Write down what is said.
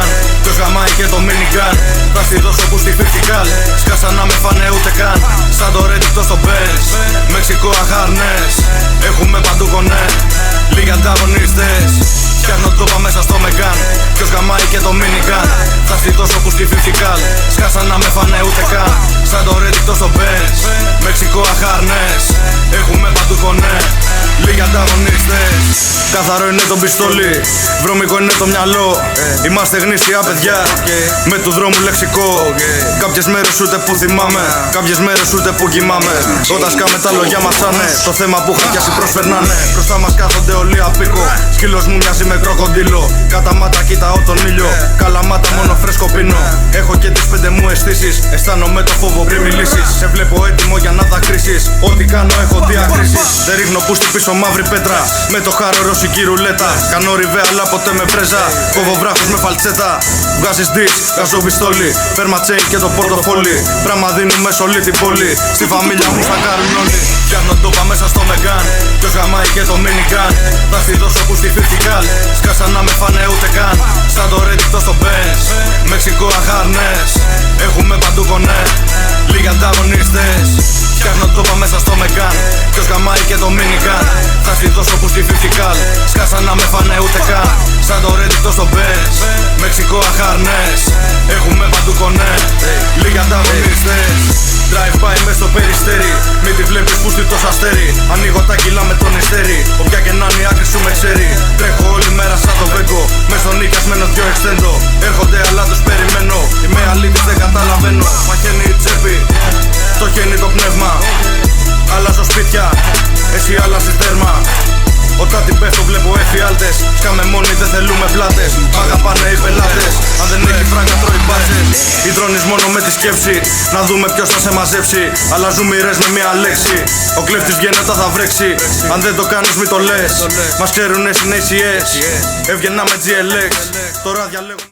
καν. Ποιος γαμάει και το minigun. Θα στη δώσω που στη φιφτικάλ. Σκάσα να με φάνε ούτε καν. Σαν το ρέντικτο στο Benz. Μεξικό αχάρνες. Έχουμε παντού κονέ. Λίγοι ανταγωνιστές. Φτιάχνω τόπα μέσα στο Μεγκάν. Ποιος γαμάει και το minigun. Θα στη δώσω που στη φιφτικάλ. Σκάσα να με φάνε ούτε καν. Σαν το ρέντικτο στο Benz. Μεξικό αχάρνες. Έχουμε παντού κονέ. Λίγοι ανταγωνιστές. Καθαρό είναι το πιστόλι, βρώμικο είναι το μυαλό. Είμαστε γνήσια παιδιά, με του δρόμου λεξικό. Κάποιες μέρες ούτε που θυμάμαι, κάποιες μέρες ούτε που κοιμάμαι. Όταν σκάμε τα λόγια μας άνε, το θέμα που είχα πιάσει προσφερνάνε. Μπροστά μας κάθονται όλοι απίκο, σκύλος μου μοιάζει με κροκοντήλο. Κατά μάτα κοιτάω τον ήλιο, καλαμάτα μόνο φρέσκο πίνω. Έχω και τις 5 μου αισθήσεις, αισθάνομαι το φόβο πριν μιλήσεις. Σε βλέπω έτοιμο για να δακρύσεις, ό,τι κάνω έχω διακρίσεις. Δεν ρίχνω που στη πίσω μαύρη πέτρα, με το χάρο ρωσική ρουλέτα. Κάνω ριβέ αλλά ποτέ με πρέζα, κόβω βράχους με φαλτσέτα. Βγάζεις δις, βγάζω πιστόλι, πέρμα τσέιν και το πορτοφόλι. Πράμα δίνουμε σε όλη την πόλη, στη φαμίλια μου θα κάνουν όλοι. Φτιάχνω τόπα μέσα στο Μεγκάν, ποιος γαμάει και το minigun. Θα στη δώσω που στη φιφτικάλ, σκάσα να με φάνε ούτε καν. Σαν το ρέντικτο στο Benz, Μεξικό αχάρνες. Έχουμε παντού κονέ, λίγοι ανταγωνιστές. Φτιάχνω τόπα μέσα στο Μεγκάν, ποιος γαμάει και το minigun. Θα στη δώσω που στη φιφτικάλ, σκάσα να με φάνε ούτε καν. Σαν το ρέντικτο στο Benz, Μεξικό αχάρνες. Έχουμε παντού κονέ, λίγοι ανταγωνιστές. Drive-by μες στο περιστέρι, μην τη βλέπεις που στη τόσο αστέρι. Ανοίγω τα κιλά με τον ειστέρι, όποια και να είναι η άκρη σου με ξέρει. Τρέχω όλη μέρα σαν το βέγκο, μες στον νοικιασμένο δυο εξτέντο. Έρχονται αλλά τους περιμένω, είμαι αλήτης δεν καταλαβαίνω. Μαχαίνει η τσέπη, το χαίνει το πνεύμα. Αλλάζω σπίτια, εσύ άλλασες τέρμα. Όταν την πέφτω βλέπω εφιάλτες. Σκάμε μόνοι δεν θέλουμε πλάτες. Αγαπάνε οι πελάτες. Αν δεν έχει φράγκα τρώει μπάτζετ. Υδρώνεις μόνο με τη σκέψη. Να δούμε ποιος θα σε μαζέψει. Αλλάζουν μοίρες με μία λέξη. Ο κλέφτης βγαίνει όταν θα βρέξει. Αν δεν το κάνεις μη το λες. Μας ξέρουνε στην ACS. Έβγαινα με GLX. Τώρα διαλέγω.